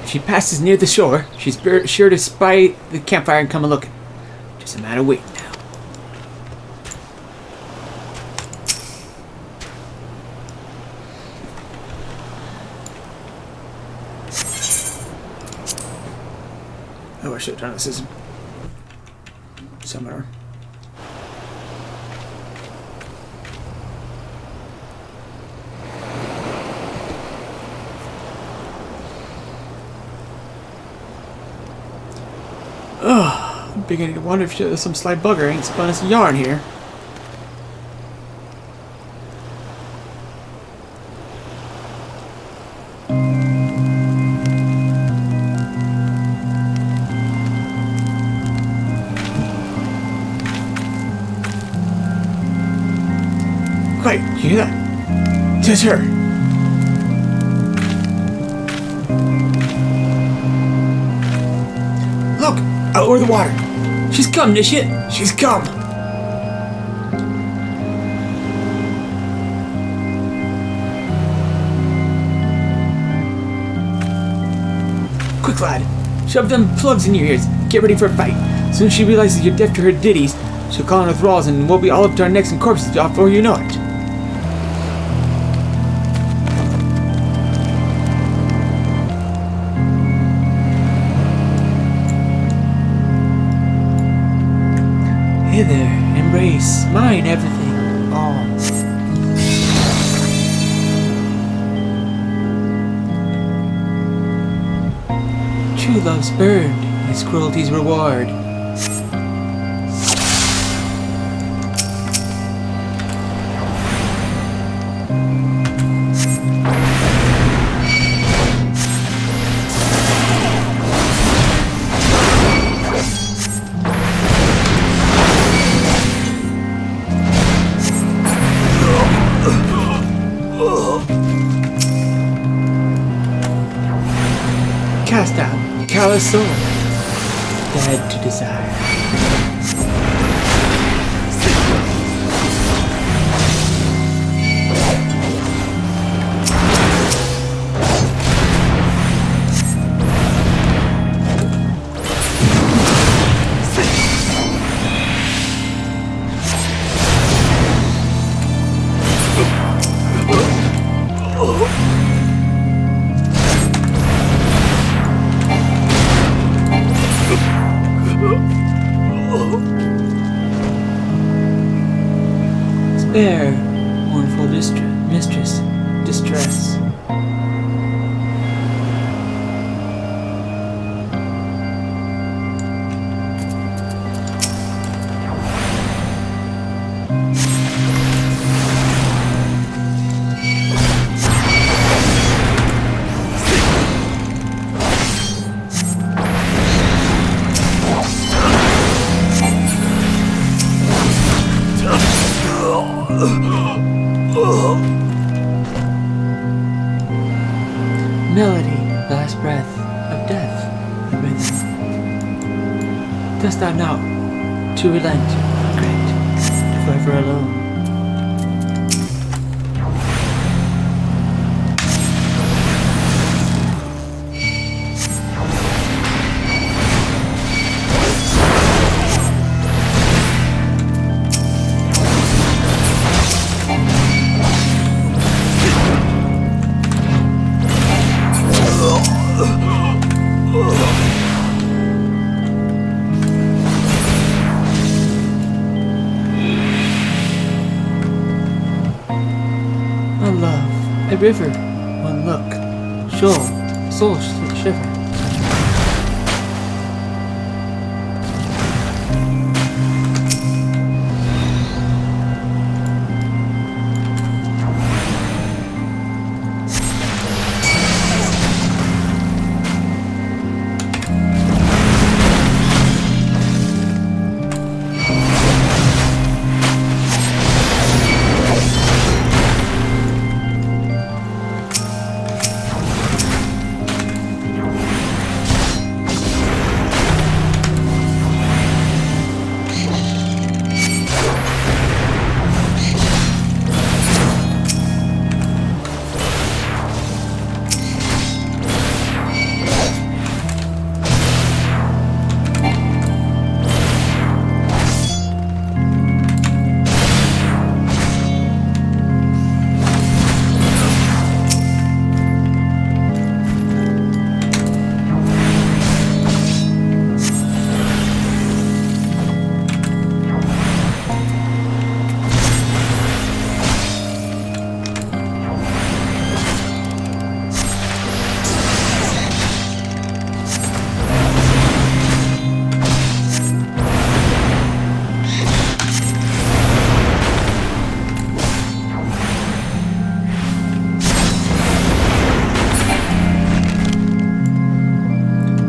If she passes near the shore, she's sure to spy the campfire and come a looking. Just a matter of waiting now. Oh, I should have done this as summoner. Ugh, I'm beginning to wonder if some sly bugger ain't spun us a yarn here. Quiet, you hear that? 'Tis her. Look! Out over the water! She's come, Nishit! She's come! Quick, lad! Shove them plugs in your ears. Get ready for a fight. Soon as she realizes you're deaf to her ditties, she'll call in her thralls and we'll be all up to our necks in corpses before you know it. Hey there, embrace, mine, everything, all. True love's burned, his cruelty's reward. Cast out, callous soul, dead to desire. Spare, mournful mistress, distress. Melody, last breath of death, the rhythm. Dost thou know to relent, regret, to forever alone? A river, one look, soul shiver.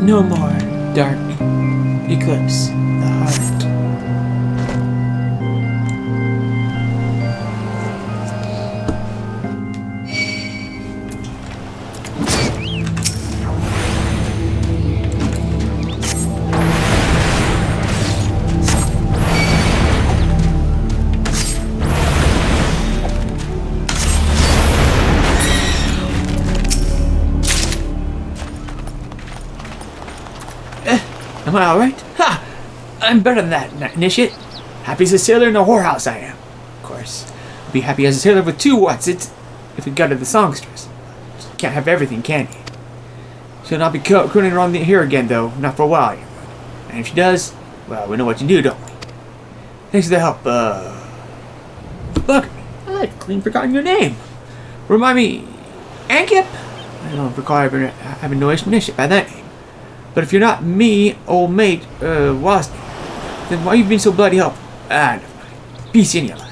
No more dark eclipse the heart. Am I alright? Ha! I'm better than that, initiate. Happy as a sailor in a whorehouse I am. Of course. I'd be happy as a sailor with 2 what's-its if we got to the songstress. Can't have everything, can you? She'll not be crooning around here again, though. Not for a while. And if she does, well, we know what to do, don't we? Thanks for the help, Look, I've clean forgotten your name. Remind me, Amkip? I don't recall having no initiate by that name. But if you're not me, old mate, Wasney, then why you been so bloody helpful? Never mind. Peace in your life.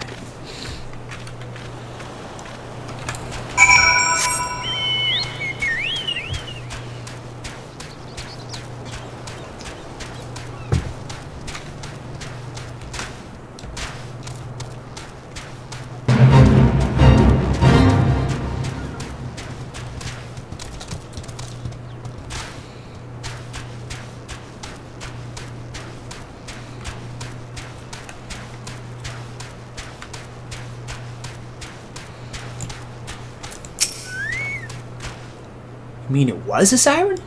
You mean it was a siren?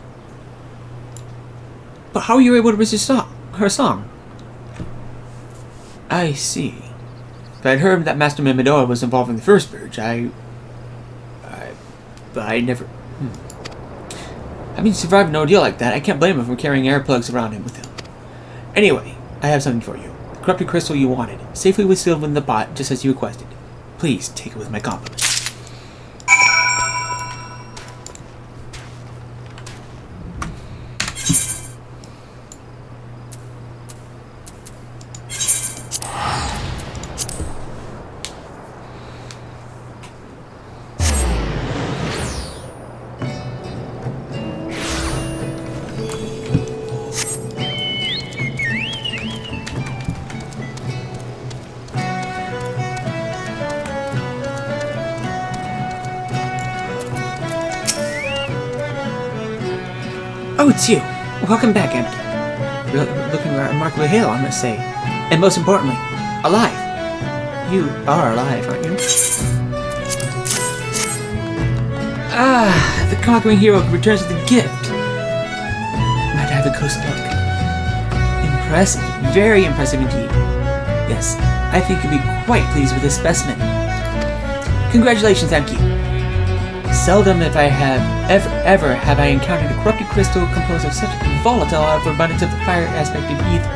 But how were you able to resist her song? I see. If I'd heard that Master Medora was involved in the first purge, but I never... Having survived an ordeal like that, I can't blame him for carrying air plugs around him with him. Anyway, I have something for you. The corrupted crystal you wanted, safely withsealed in the pot, just as you requested. Please take it with my compliments. Oh, it's you. Welcome back, Amkip. You're looking remarkably hale, I must say. And most importantly, alive. You are alive, aren't you? Ah, the conquering hero returns with a gift. Might I have a close look? Impressive. Very impressive indeed. Yes, I think you'll be quite pleased with this specimen. Congratulations, Amkip. Seldom if I have ever have I encountered a corrupted crystal composed of such volatile abundance of the fire aspect of ether.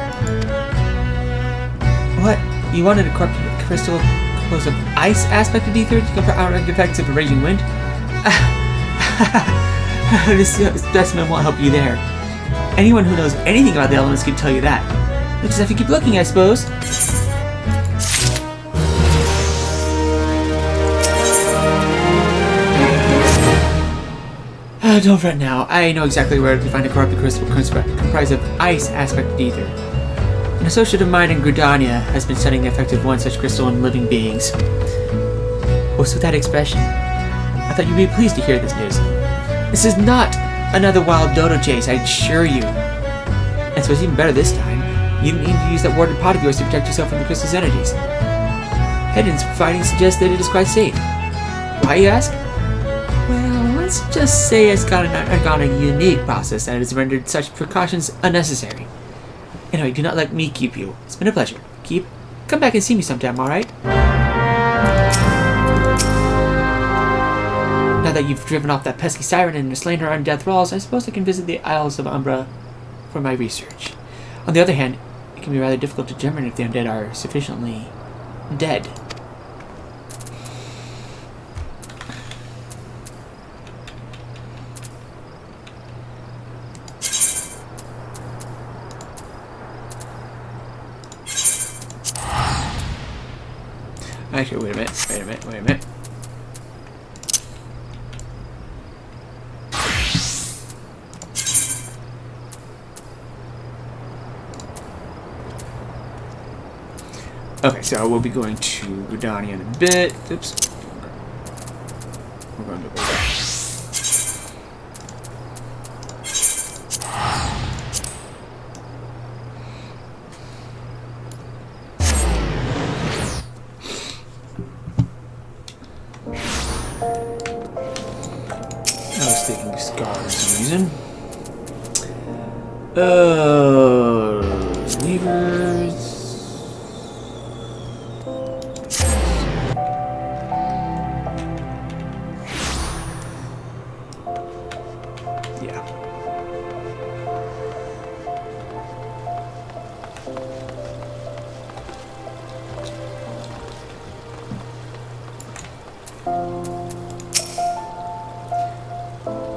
What? You wanted a corrupted crystal composed of ice aspect of ether to counteract the effects of a raging wind? This specimen won't help you there. Anyone who knows anything about the elements can tell you that. You'll just have to keep looking, I suppose. Don't fret now. I know exactly where to find a corrupted crystal comprised of ice aspect of ether. An associate of mine in Gridania has been studying the effect of one such crystal on living beings. What's with that expression? I thought you'd be pleased to hear this news. This is not another wild dodo chase, I assure you. And so it's even better this time. You didn't need to use that warded pot of yours to protect yourself from the crystal's energies. Hedon's findings suggest that it is quite safe. Why, you ask? Well, let's just say it's undergone a unique process that has rendered such precautions unnecessary. Anyway, do not let me keep you. It's been a pleasure. Come back and see me sometime, alright? Now that you've driven off that pesky siren and slain her undead thralls, I suppose I can visit the Isles of Umbra for my research. On the other hand, it can be rather difficult to determine if the undead are sufficiently dead. Actually, wait a minute. Okay, so we'll be going to Gridania in a bit. Oops. We're going to go back. I was thinking Scar for some reason. Levers. Yeah.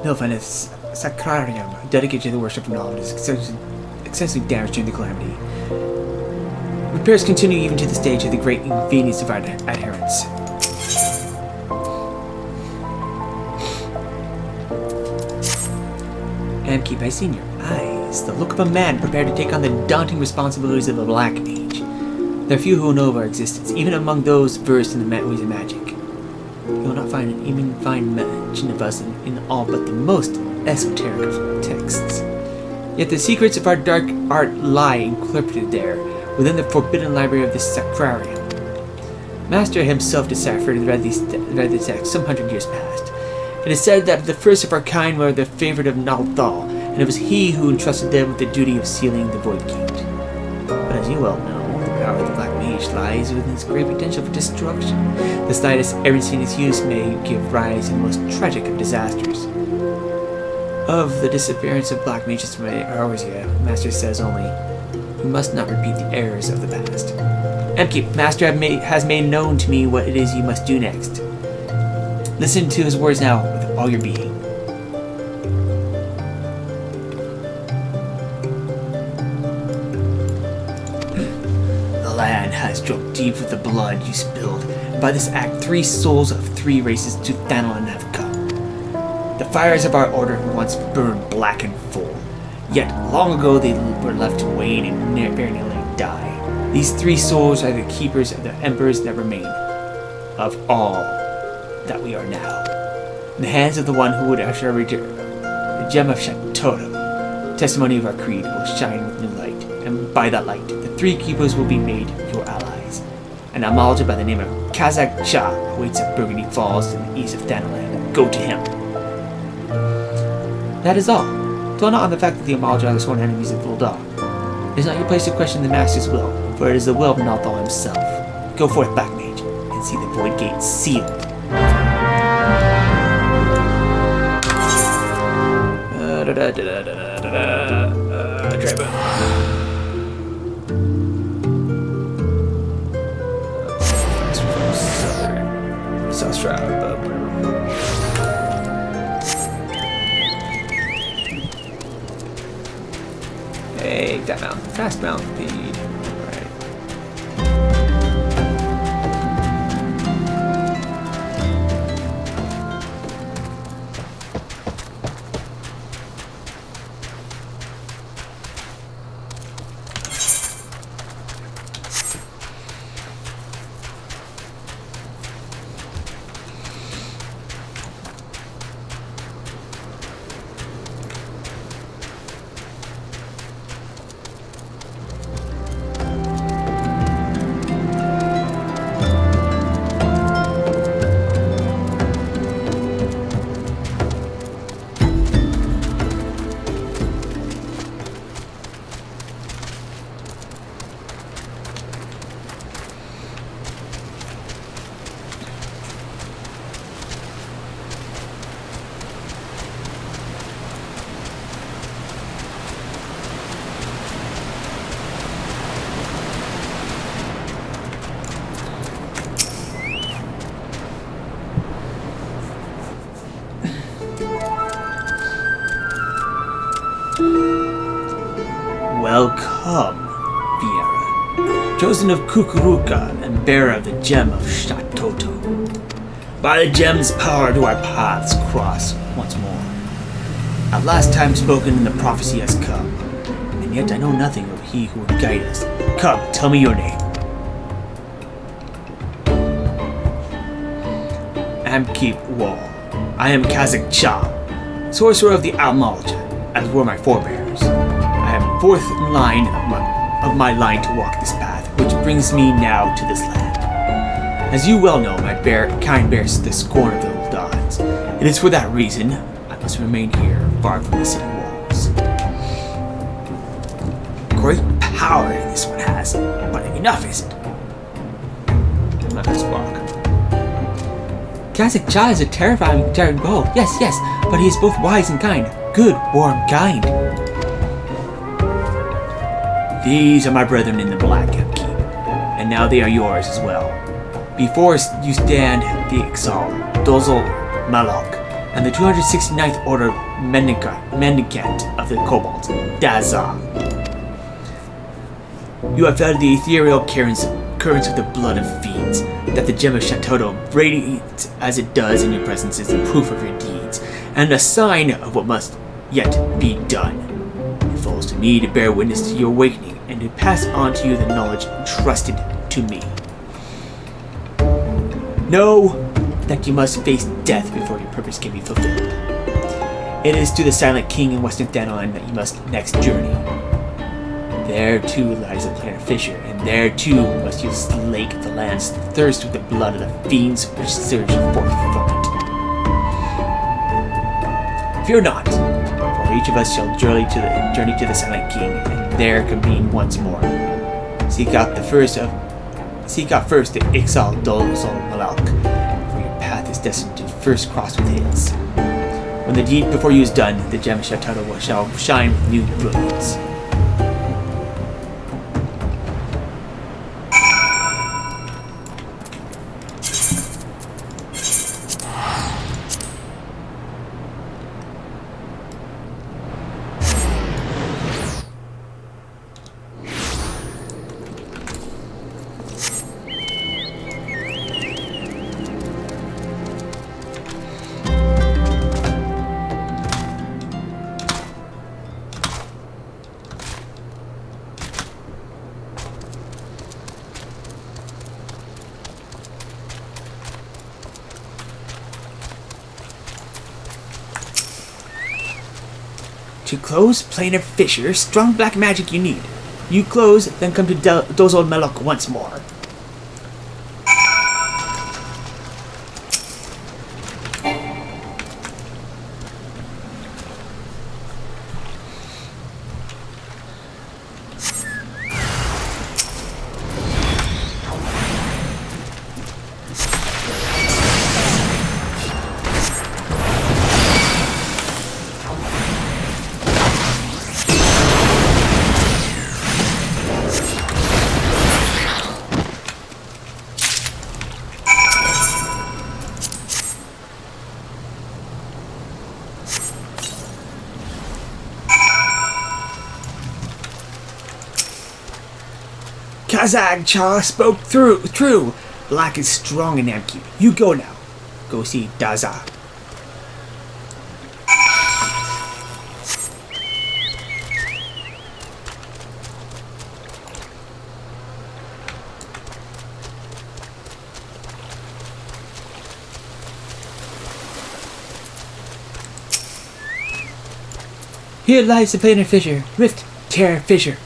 They'll find a sacrarium dedicated to the worship of knowledge is extensively damaged during the calamity. Repairs continue even to the stage of the great inconvenience of our adherents. Amkip, I see in your eyes the look of a man prepared to take on the daunting responsibilities of a black mage. There are few who know of our existence, even among those versed in the ways of magic. You will not find mention of us in all but the most esoteric of texts. Yet the secrets of our dark art lie encrypted there, within the forbidden library of this sacrarium. Master himself deciphered and read the text some 100 years past. It is said that the first of our kind were the favorite of Nalthal, and it was he who entrusted them with the duty of sealing the Void Gate. But as you well know, the power of the Black Mage lies within its great potential for destruction. The slightest error in its use may give rise to the most tragic of disasters. Of the disappearance of Black Mages from Arosia, Master says only, "We must not repeat the errors of the past." Amkip, Master has made known to me what it is you must do next. Listen to his words now with all your being. The land has drunk deep with the blood you spilled, and by this act 3 souls of 3 races to Thanalan have come. The fires of our order once burned black and full, yet long ago they were left to wane and very nearly die. These 3 souls are the keepers of the embers that remain of all that we are now. In the hands of the one who would usher our return, the gem of Shatoto, testimony of our creed, will shine with new light, and by that light, the 3 keepers will be made your allies. An Amalja by the name of Kazak Cha awaits at Burgundy Falls in the east of Thanalan. Go to him. That is all. Dwell not on the fact that the Amalja are the sworn enemies of Ul'dah. It is not your place to question the Master's will, for it is the will of Nalthal himself. Go forth, Black Mage, and see the Void Gate sealed. Tribal. South Stroud, whatever. Hey, that mountain. Fast mountain speed. Alright. Welcome, Viera, chosen of Kukuruka and bearer of the gem of Shatoto. By the gem's power do our paths cross once more. At last time spoken and the prophecy has come, and yet I know nothing of he who would guide us. Come, tell me your name. Amkip Wol. I am Kazakh Cha, sorcerer of the Almalja, as were my forebears. I am fourth in line of my line to walk this path, which brings me now to this land. As you well know, my kind bears the scorn of the old gods. It is for that reason I must remain here, far from the city walls. Great power this one has, but enough is it? Let us walk. Kazakh Cha is a terrifying foe. Yes, but he is both wise and kind. Good, warm, kind. These are my brethren in the Black Upkeep, and now they are yours as well. Before you stand the XIV, Dozol Malok, and the 269th Order Mendicant of the Cobalt, Daza. You have felt the ethereal currents of the blood of fiends, that the gem of Shatoto, radiant as it does in your presence, is the proof of your deeds, and a sign of what must yet be done. It falls to me to bear witness to your awakening, and to pass on to you the knowledge entrusted to me. Know that you must face death before your purpose can be fulfilled. It is to the Silent King in Western Thanalan that you must next journey. There too lies a planet fissure, and there too must you slake the land's thirst with the blood of the fiends which surge forth from it. Fear not, for each of us shall journey to the Silent King, and there convene once more. Seek out first the Ixal Dolzol Malak, for your path is destined to first cross with his. When the deed before you is done, the gem Shatara shall shine with new brilliance. To close planar fissure, strong black magic you need. You close, then come to Dozol Melok once more. Kazakh Cha spoke true. Black is strong in Amkip. You go now. Go see Daza. Here lies the planar fissure. Rift, tear, fissure.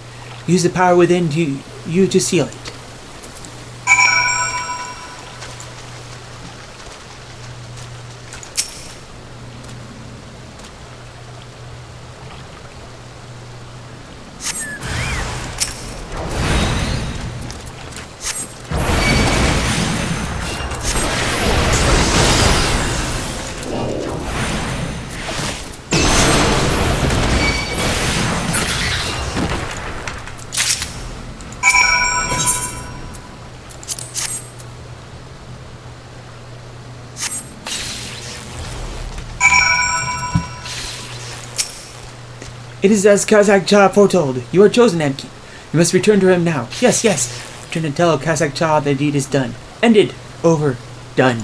Use the power within you to seal it. It is as Kazakh Cha foretold. You are chosen, Amkip. You must return to him now. Yes. Return and tell Kazakh Cha the deed is done. Ended. Over. Done.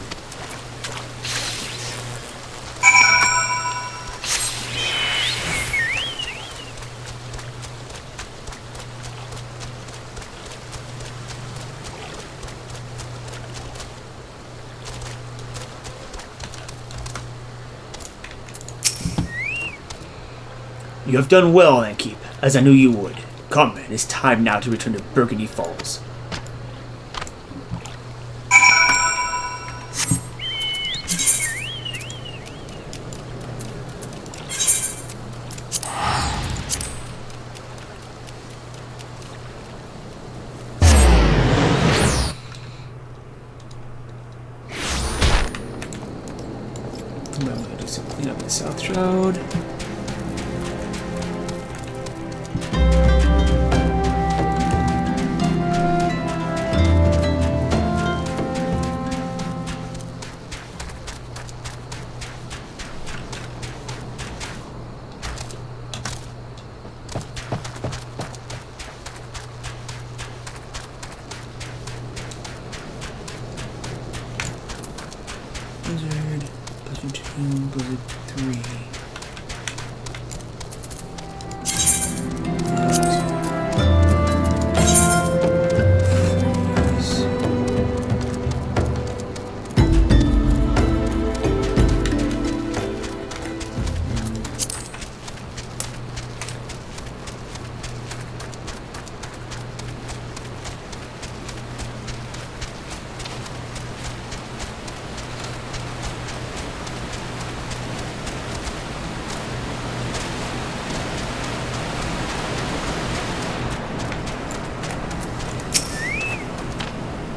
You have done well, Amkip, as I knew you would. Come, it is time now to return to Burgundy Falls. I'm gonna do some clean up the South Road. Blizzard, Blizzard 2, Blizzard 3.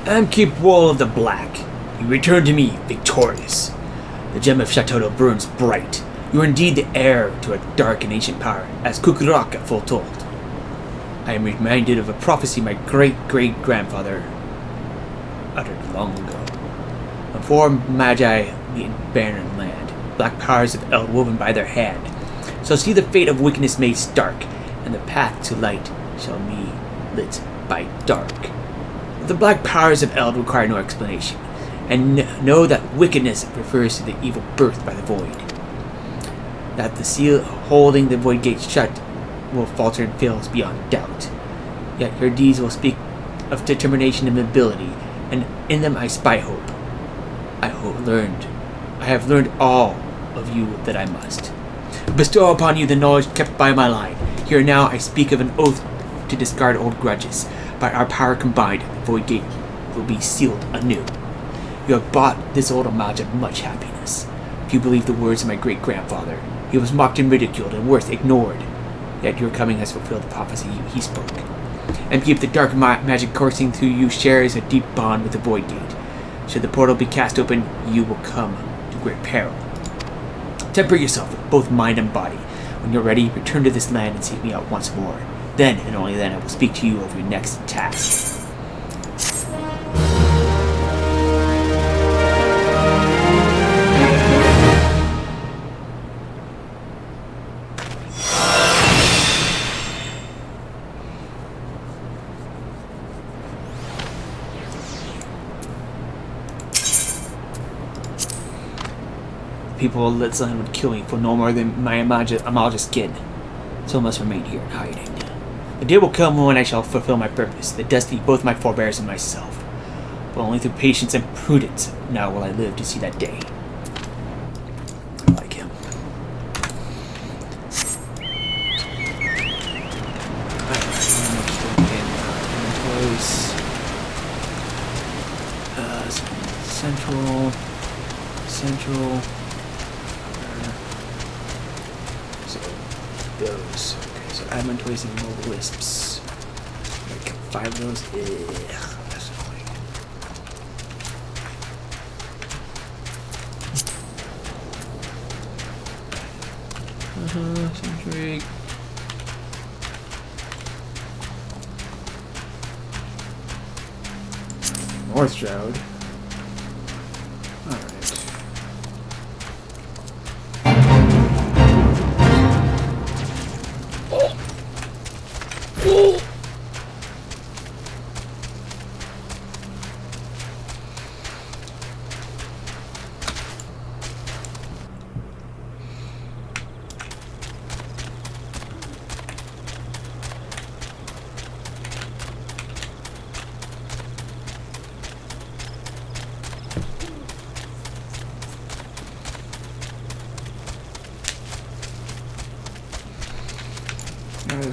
Amkip Wol of the Black, you return to me victorious. The gem of Chateau burns bright. You are indeed the heir to a dark and ancient power, as Kukuraka foretold. I am reminded of a prophecy my great-great-grandfather uttered long ago. When four magi meet in barren land, black powers of Eld woven by their hand, shall see the fate of wickedness made stark, and the path to light shall be lit by dark. The black powers of Eld require no explanation, and know that wickedness refers to the evil birthed by the void. That the seal holding the void gate shut will falter and fails beyond doubt. Yet your deeds will speak of determination and ability, and in them I spy hope. I have learned all of you that I must. Bestow upon you the knowledge kept by my line. Here now I speak of an oath to discard old grudges. By our power combined, the void gate will be sealed anew. You have bought this old homage of much happiness. If you believe the words of my great-grandfather, he was mocked and ridiculed and worse ignored. Yet your coming has fulfilled the prophecy he spoke. And keep the dark magic coursing through you shares a deep bond with the void gate. Should the portal be cast open, you will come to great peril. Temper yourself with both mind and body. When you're ready, return to this land and seek me out once more. Then, and only then, I will speak to you of your next task. People of this land would kill me for no more than my Amalja skin. So I must remain here in hiding. The day will come when I shall fulfill my purpose, the destiny of both my forebears and myself. But only through patience and prudence now will I live to see that day. I like him. Central. So those. Okay, so admin toys and mobile wisps. Like 5 of those. That's annoying. Centric. North Shroud.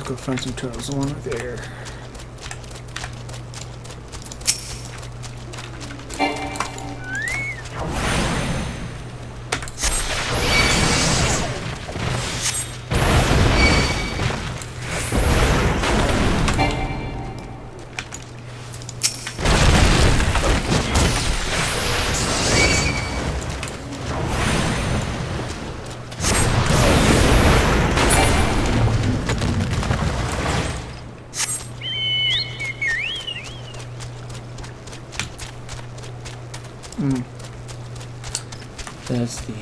go find some turtles along there. That's the,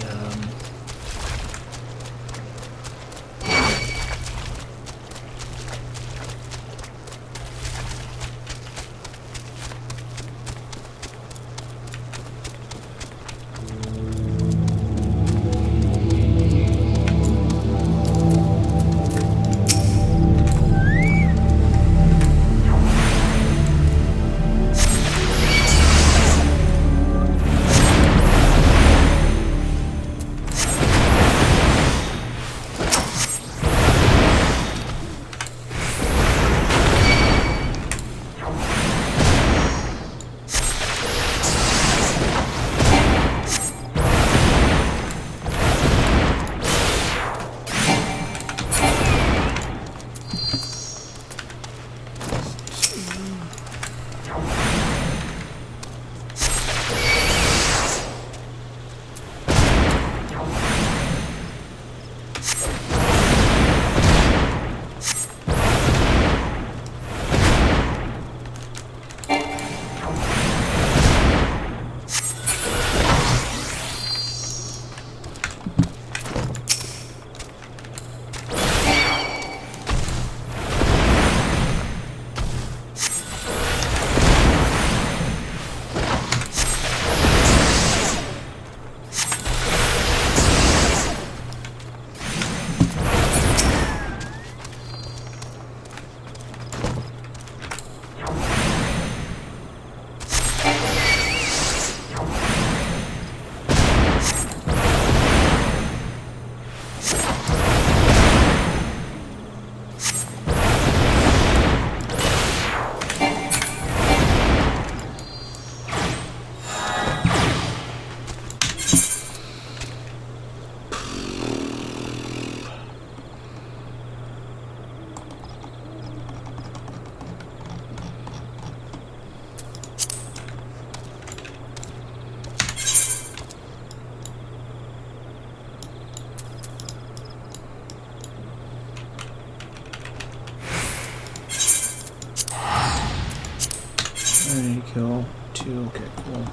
kill 2, okay, cool.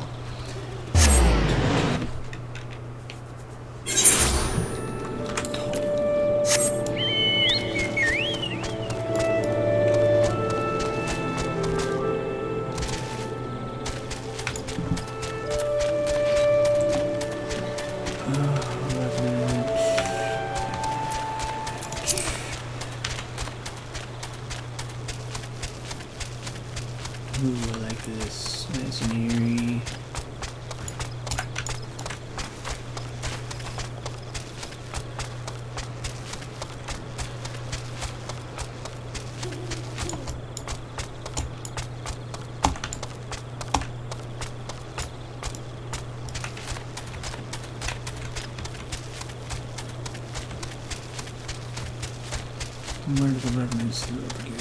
Ooh, I like this. Nice and eerie. Where do the revenants live again?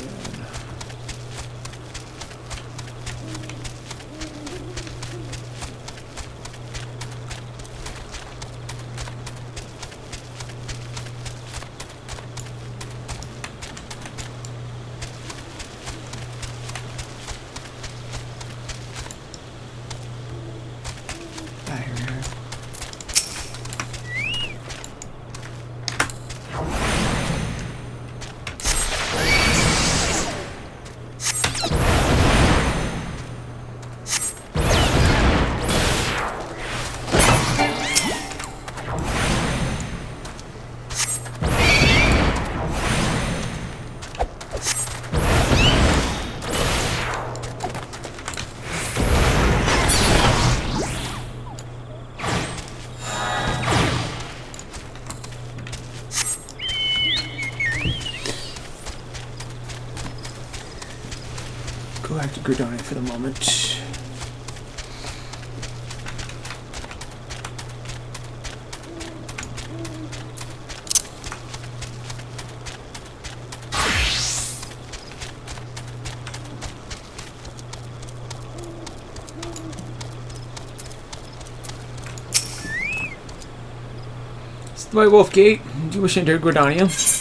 Gridania for the moment. White Wolf Gate, do you wish to enter Gridania?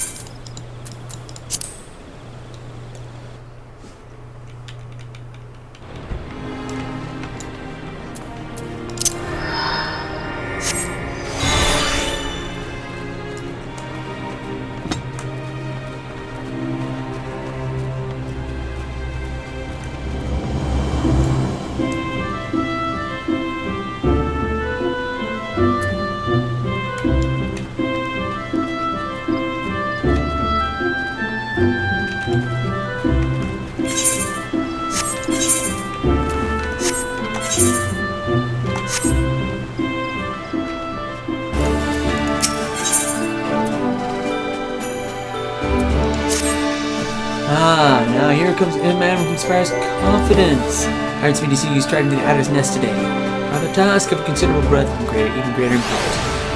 Ah, now here comes a man who inspires confidence. Hired me to see you striding to the adder's nest today. Now the task of considerable breadth and even greater import.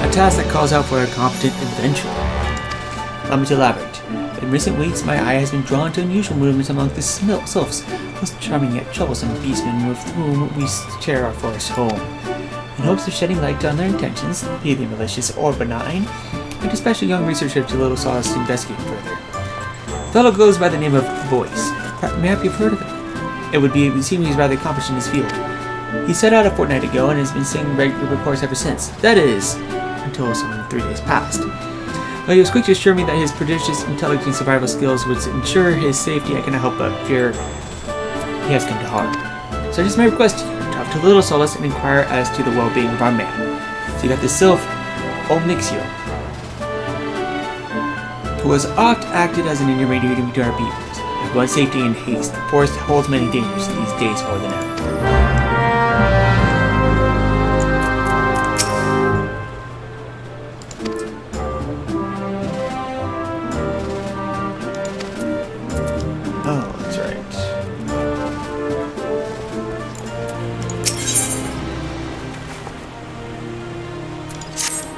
A task that calls out for a competent adventurer. Allow me to elaborate. In recent weeks, my eye has been drawn to unusual movements among the sylphs, most charming yet troublesome beastmen with whom we share our forest home. In hopes of shedding light on their intentions, be they malicious or benign, I dispatched a young researcher to Little Solace to investigate further. The fellow goes by the name of Voice. Maybe you've heard of him. It would seem he's rather accomplished in his field. He set out a fortnight ago and has been seeing regular reports ever since. That is, until some 3 days passed. But he was quick to assure me that his prodigious intelligence and survival skills would ensure his safety. I cannot help but fear he has come to harm. So it is my request to you, talk to Little Solace and inquire as to the well-being of our man. So you got the sylph, Omnixio, who has oft acted as an intermediary between our peoples. With one's safety and haste, the forest holds many dangers these days more than ever. Oh, that's right.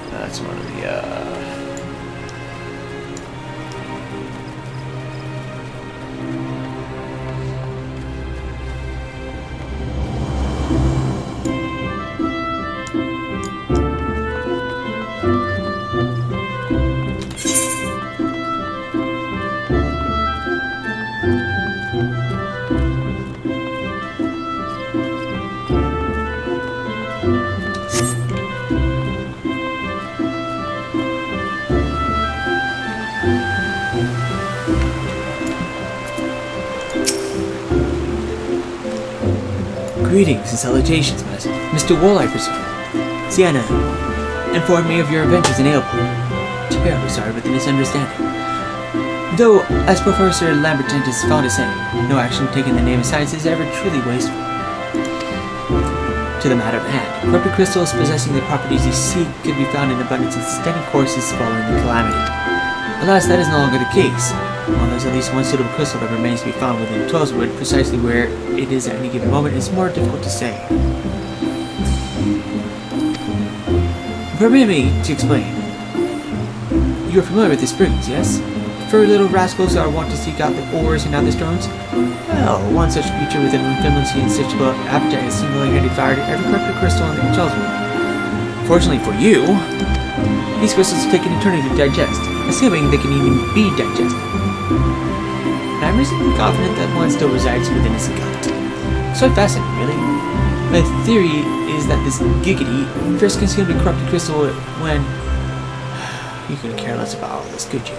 That's one of the, Greetings and salutations, Mr. Wol, I presume. Sienna informed me of your adventures in Aelport. Terribly sorry for the misunderstanding. Though, as Professor Lamberton is fond of saying, no action taken in the name of science is ever truly wasteful. To the matter at hand, corrupted crystals possessing the properties you seek could be found in abundance in steady courses following the calamity. Alas, that is no longer the case. While there's at least one suitable crystal that remains to be found within Tollswood, precisely where it is at any given moment is more difficult to say. Permit me to explain. You are familiar with the springs, yes? Furry little rascals are wont to seek out the ores and other stones? Well, one such creature with an unfamiliar and insatiable appetite has single-handedly devoured every corrupted crystal in Tollswood. Fortunately for you, these crystals take an eternity to digest, assuming they can even be digested. And I'm reasonably confident that one still resides within his gut. So fascinating, really. My theory is that this Giggity first consumed a corrupted crystal when... You couldn't care less about all this, could you?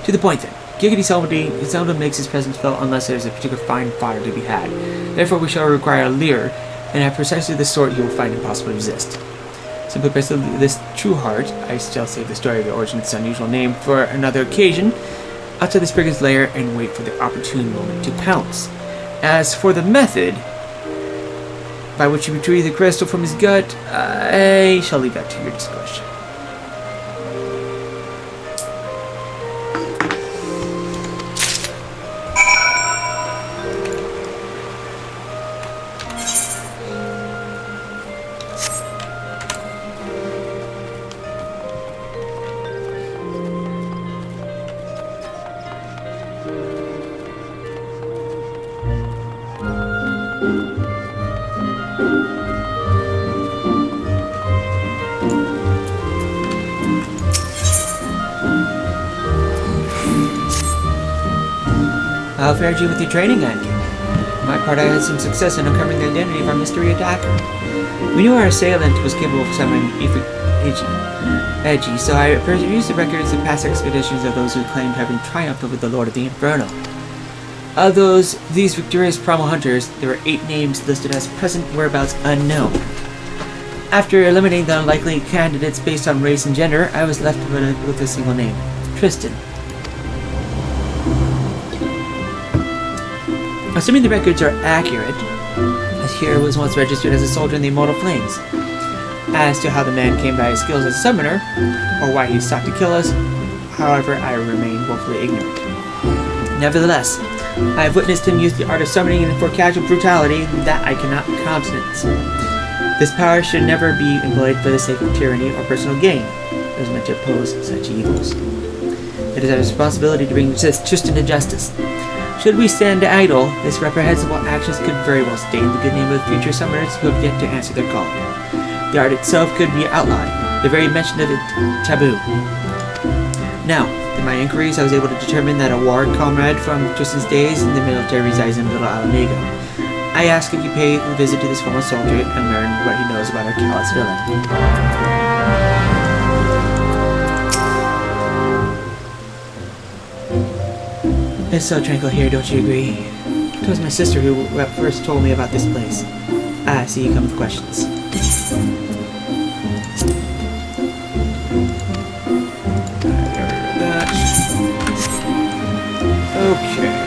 To the point then. Giggity seldom makes his presence felt unless there is a particular fine fodder to be had. Therefore we shall require a lure, and have precisely the sort you will find impossible to resist. Simply press this true heart, I shall save the story of the origin of this unusual name for another occasion, outside the brigand's lair and wait for the opportune moment to pounce. As for the method by which you retrieve the crystal from his gut, I shall leave that to your discretion. How fared you with your training, Amkip? For my part, I had some success in uncovering the identity of our mystery attacker. We knew our assailant was capable of summoning Edgy, so I perused the records of past expeditions of those who claimed having triumphed over the Lord of the Inferno. Of these victorious primal hunters, there were 8 names listed as present whereabouts unknown. After eliminating the unlikely candidates based on race and gender, I was left with a single name, Tristan. Assuming the records are accurate, this hero was once registered as a soldier in the Immortal Flames. As to how the man came by his skills as a summoner, or why he sought to kill us, however, I remain woefully ignorant. Nevertheless, I have witnessed him use the art of summoning and for casual brutality that I cannot countenance. This power should never be employed for the sake of tyranny or personal gain. It was meant to oppose such evils. It is our responsibility to bring Tristan to justice. Should we stand idle, this reprehensible actions could very well stain the good name of future summoners who have yet to answer their call. The art itself could be outlawed, the very mention of it taboo. Now, in my inquiries, I was able to determine that a war comrade from Tristan's days in the military resides in Little Alamego. I ask if you pay a visit to this former soldier and learn what he knows about our callous villain. It's so tranquil here, don't you agree? It was my sister who first told me about this place. I see you come with questions. Okay.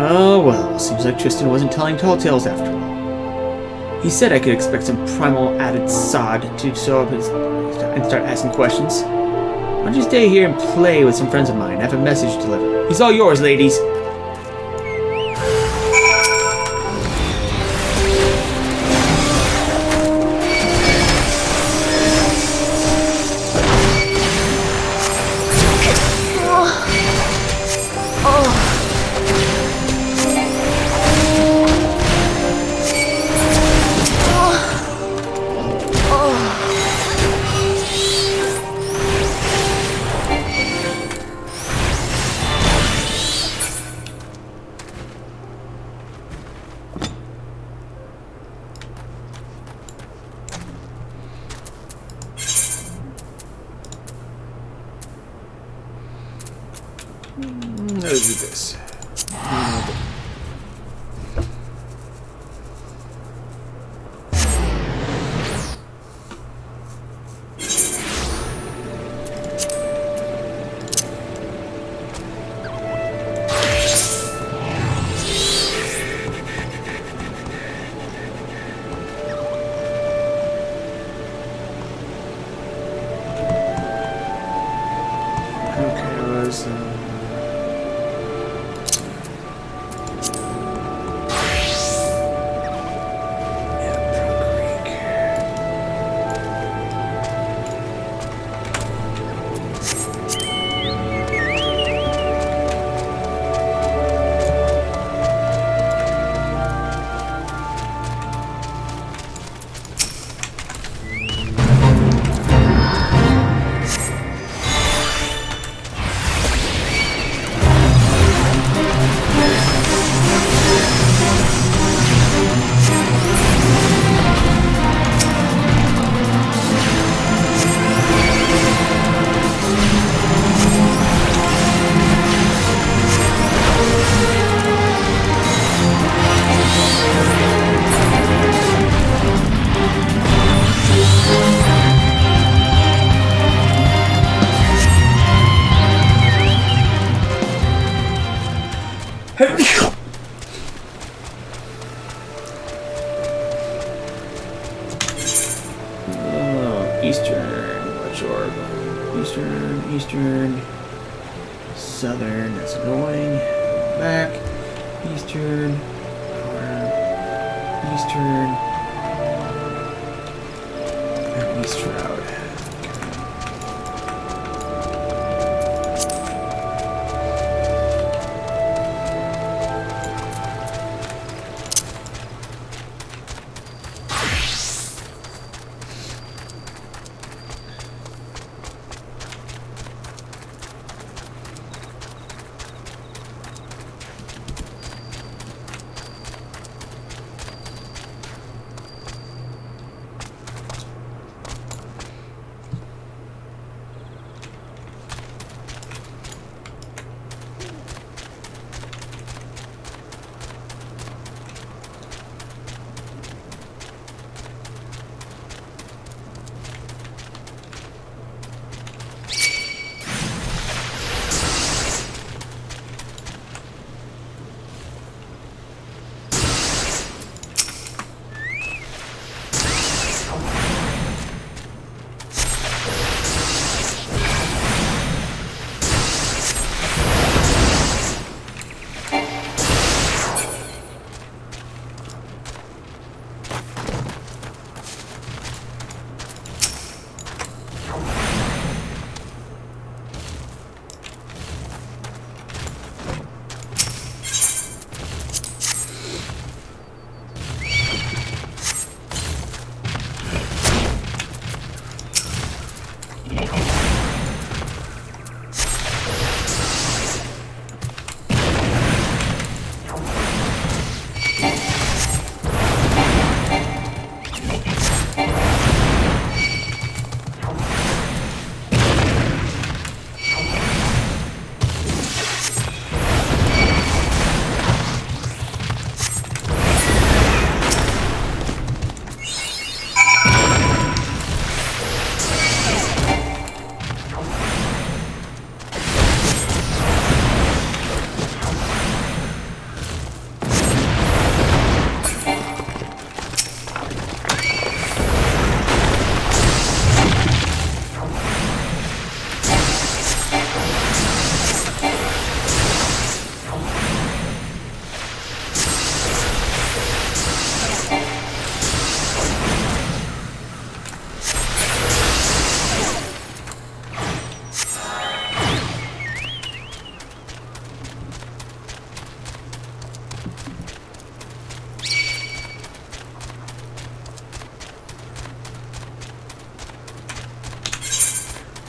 Oh well, seems like Tristan wasn't telling tall tales after all. He said I could expect some primal added sod to show up and start asking questions. Why don't you stay here and play with some friends of mine? I have a message to deliver. He's all yours, ladies! Let's do this. Eastern southern. That's annoying. Back. Eastern. Eastern. And East Shroud.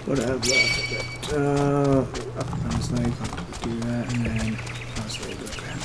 What I have left of it. I was like, I'll do that, and then I was ready to go back.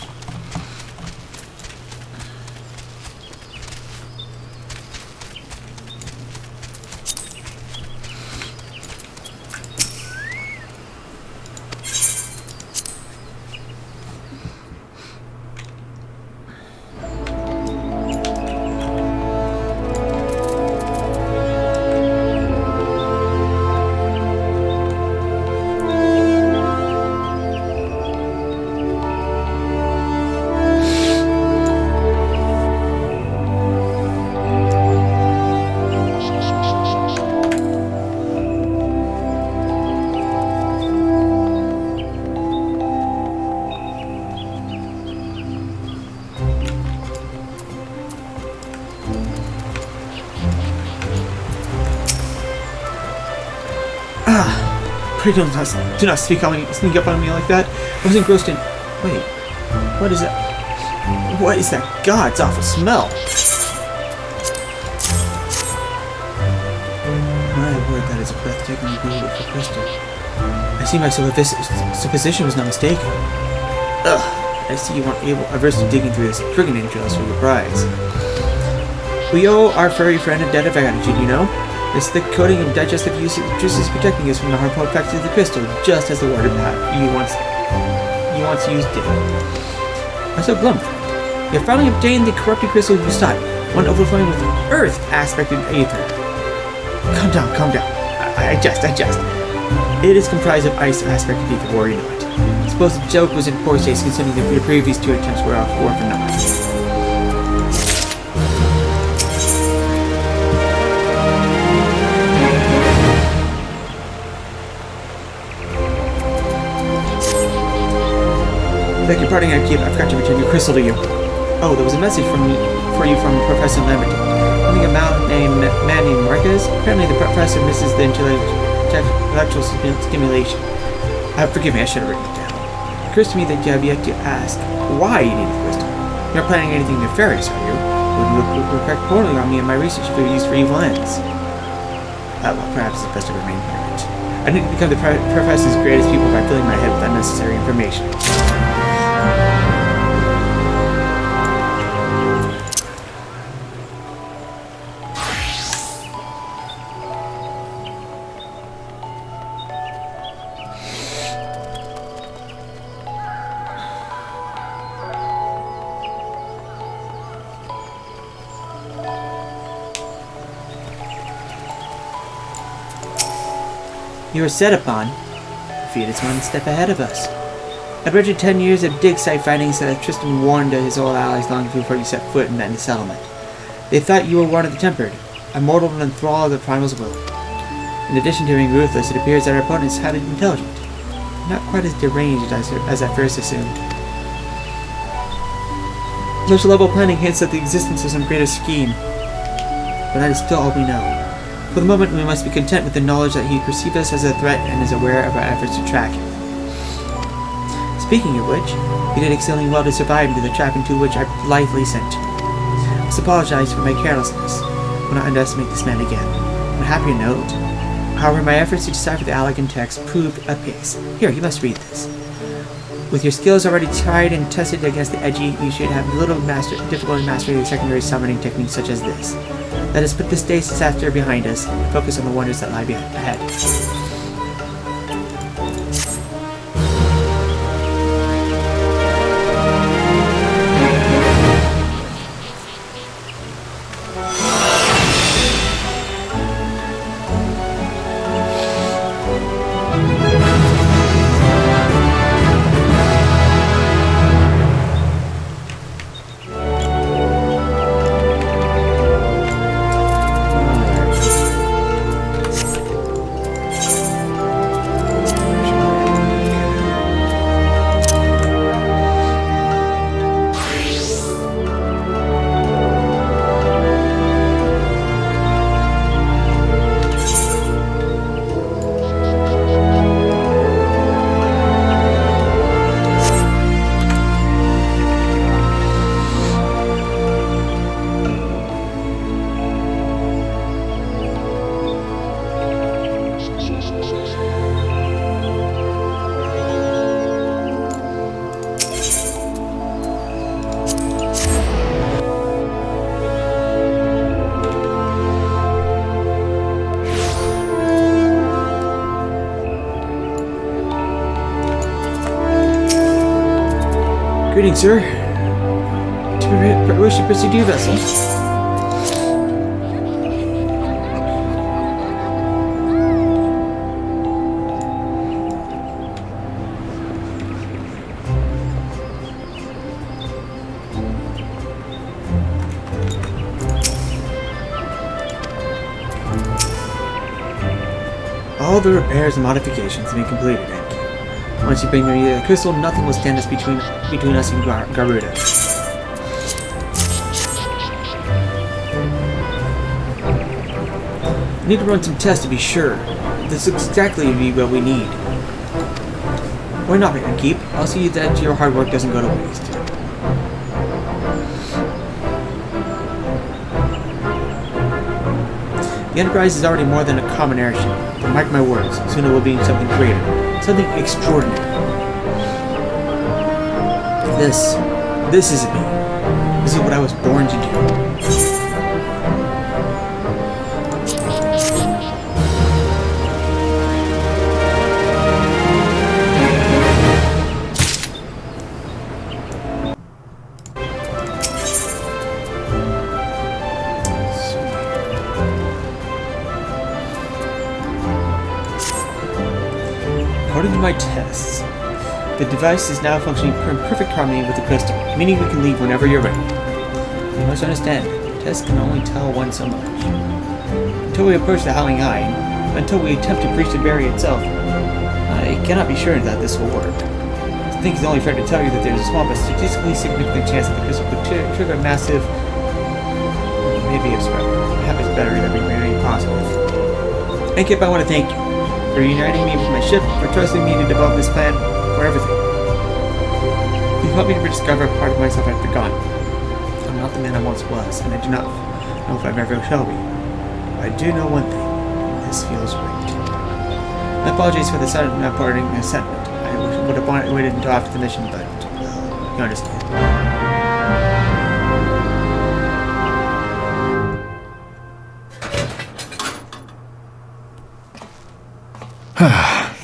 Pray do not sneak up on me like that. I was engrossed in... Wait. What is that? What is that god's awful smell? My word, that is a breathtakingly beautiful crystal. I see my supposition was not mistaken. Ugh. I see you weren't averse to digging through this friggin' entrails for your prize. We owe our furry friend a debt of gratitude, you know? This thick coating of digestive juices protecting us from the harmful effects of the crystal, just as the water you once used did. I'm so glum. You have finally obtained the corrupted crystal you sought, one overflowing with earth aspected aether. Calm down, calm down. I jest. It is comprised of ice aspected aether, worry not. I suppose the joke was in poor taste considering the previous two attempts were off war for naught. parting, Amkip, I forgot to return your crystal to you. Oh, there was a message for you from Professor Lambert. I think a man named Marquez? Apparently the professor misses the intellectual stimulation. Forgive me, I should have written it down. It occurs to me that you have yet to ask why you need the crystal. You're not planning anything nefarious, are you? It would reflect poorly on me and my research if it were used for evil ends. Well, perhaps it's best to remain ignorant. I need to become the professor's greatest pupil by filling my head with unnecessary information. You are set upon. The feat is one step ahead of us. I'd read your 10 years of dig site findings that Tristan warned his old allies long before you set foot in that settlement. They thought you were one of the tempered, a mortal and enthralled of the primal's will. In addition to being ruthless, it appears that our opponents had it intelligent, not quite as deranged as I first assumed. Such level planning hints at the existence of some greater scheme, but that is still all we know. For the moment, we must be content with the knowledge that he perceives us as a threat and is aware of our efforts to track him. Speaking of which, you did exceedingly well to survive into the trap into which I blithely sent you. I must apologize for my carelessness. I will not underestimate this man again. On a happier note, however, my efforts to decipher the Allegan text proved apace. Here, you must read this. With your skills already tried and tested against the edgy, you should have little difficulty mastering the secondary summoning techniques such as this. Let us put this day's disaster behind us and focus on the wonders that lie ahead. Greetings, sir. Wish to proceed to your vessel. All the repairs and modifications have been completed, Amkip. Once you bring me the crystal, nothing will stand us between us and Garuda. I need to run some tests to be sure. This looks exactly what we need. Why not, Amkip? I'll see that your hard work doesn't go to waste. The Enterprise is already more than a common airship, but mark my words, soon it will be something greater, something extraordinary. This isn't me. This is what I was born to do. According to my tests, the device is now functioning in perfect harmony with the crystal, meaning we can leave whenever you're ready. You must understand, tests can only tell one so much. Until we approach the Howling Eye, until we attempt to breach the barrier itself, I cannot be sure that this will work. think it's only fair to tell you that there's a small but statistically significant chance that the crystal could trigger a massive... Maybe it's better than being very positive. Amkip, I want to thank you for uniting me with my ship, for trusting me to develop this plan, for everything. You've helped me to rediscover a part of myself I've forgotten. I'm not the man I once was, and I do not know if I ever shall be. But I do know one thing. This feels right. My apologies for the sudden not parting the sentiment. I would have waited until after the mission, but you understand.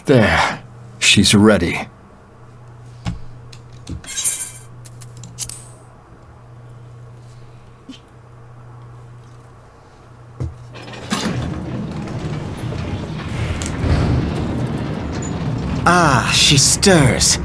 There. She's ready. Ah, she stirs.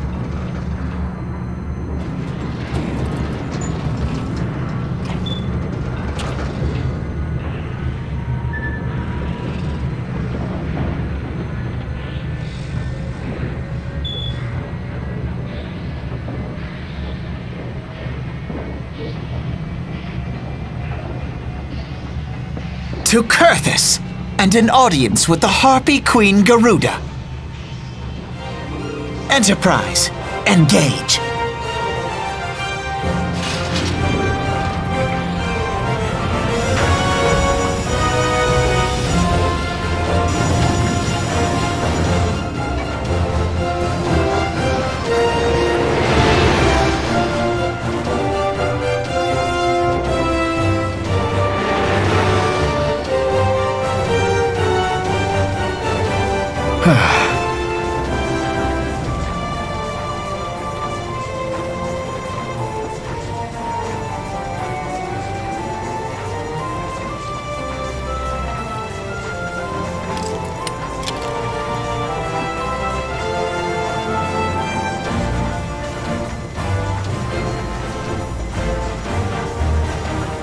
To Kurthus, and an audience with the Harpy Queen Garuda. Enterprise, engage.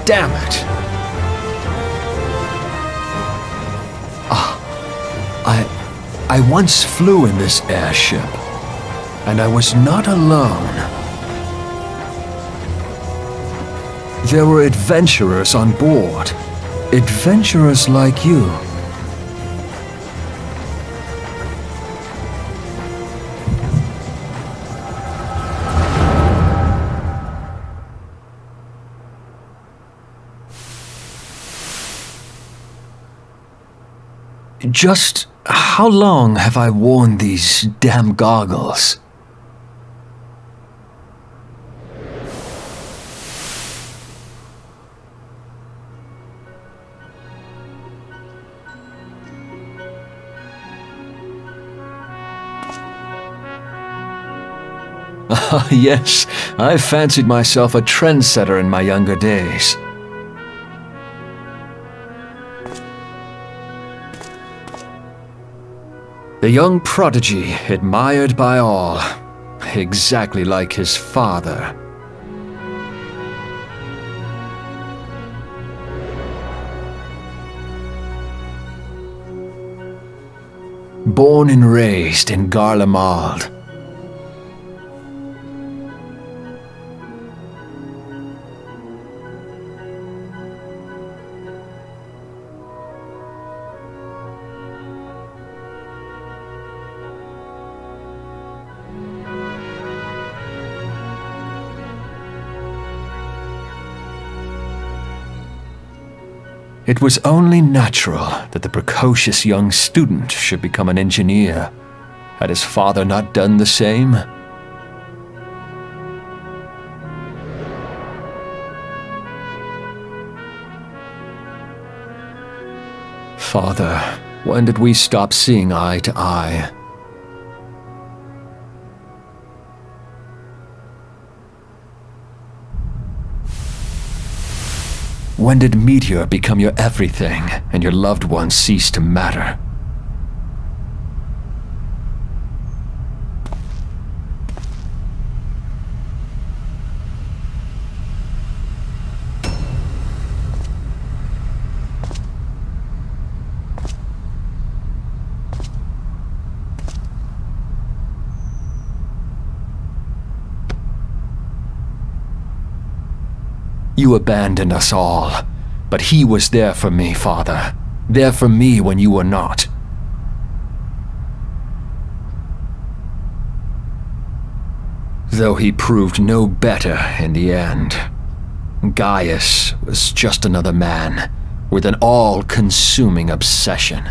Damn it! I once flew in this airship, and I was not alone. There were adventurers on board. Adventurers like you. Just how long have I worn these damn goggles? Yes, I fancied myself a trendsetter in my younger days. The young prodigy, admired by all, exactly like his father. Born and raised in Garlemald. It was only natural that the precocious young student should become an engineer. Had his father not done the same? Father, when did we stop seeing eye to eye? When did Meteor become your everything and your loved ones cease to matter? You abandoned us all, but he was there for me, Father. There for me when you were not. Though he proved no better in the end. Gaius was just another man with an all-consuming obsession.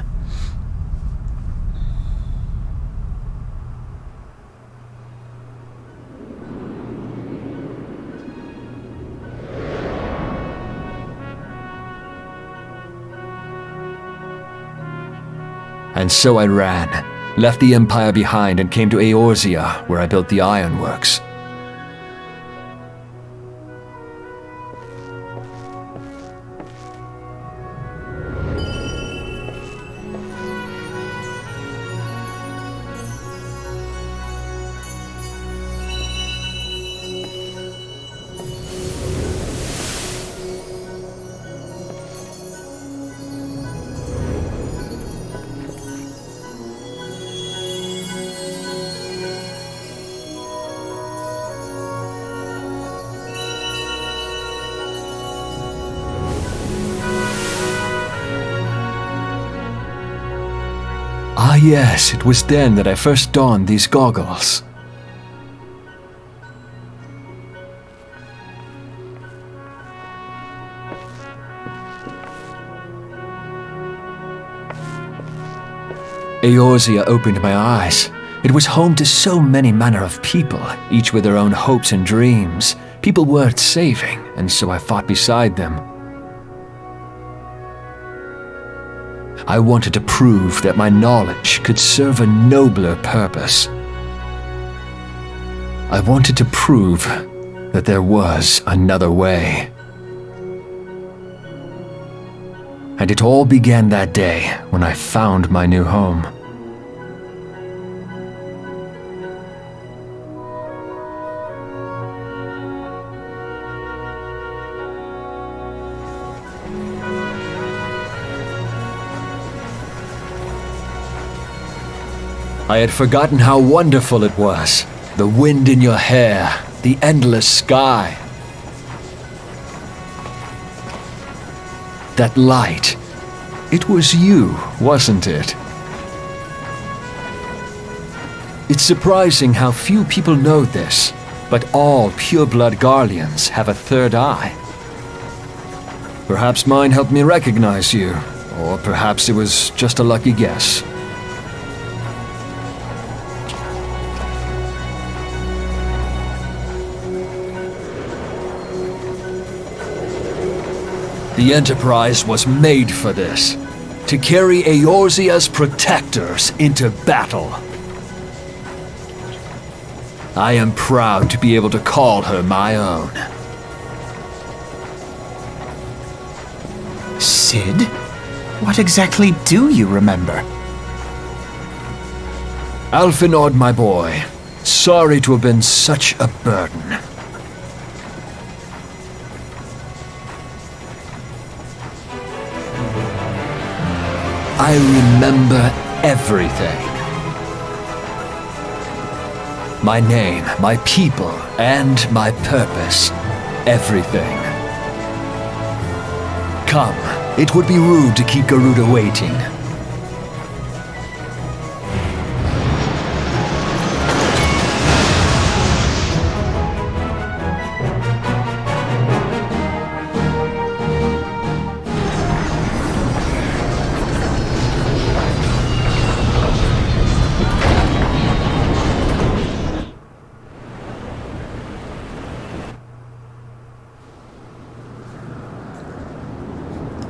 And so I ran, left the Empire behind and came to Eorzea, where I built the ironworks. Ah yes, it was then that I first donned these goggles. Eorzea opened my eyes. It was home to so many manner of people, each with their own hopes and dreams, people worth saving, and so I fought beside them. I wanted to prove that my knowledge could serve a nobler purpose. I wanted to prove that there was another way. And it all began that day when I found my new home. I had forgotten how wonderful it was. The wind in your hair, the endless sky. That light. It was you, wasn't it? It's surprising how few people know this, but all pureblood Garleans have a third eye. Perhaps mine helped me recognize you, or perhaps it was just a lucky guess. The Enterprise was made for this, to carry Eorzea's protectors into battle. I am proud to be able to call her my own. Sid? What exactly do you remember? Alphinaud, my boy, sorry to have been such a burden. I remember everything. My name, my people, and my purpose. Everything. Come, it would be rude to keep Garuda waiting.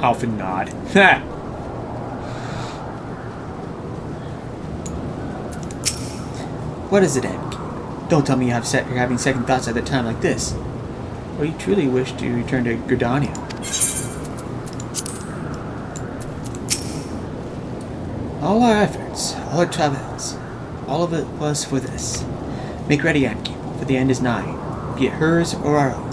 Alpha nod. Ha! What is it, Amkip? Don't tell me you're having second thoughts at a time like this. Or you truly wish to return to Gridania. All our efforts, all our travails, all of it was for this. Make ready, Amkip, for the end is nigh, be it hers or our own.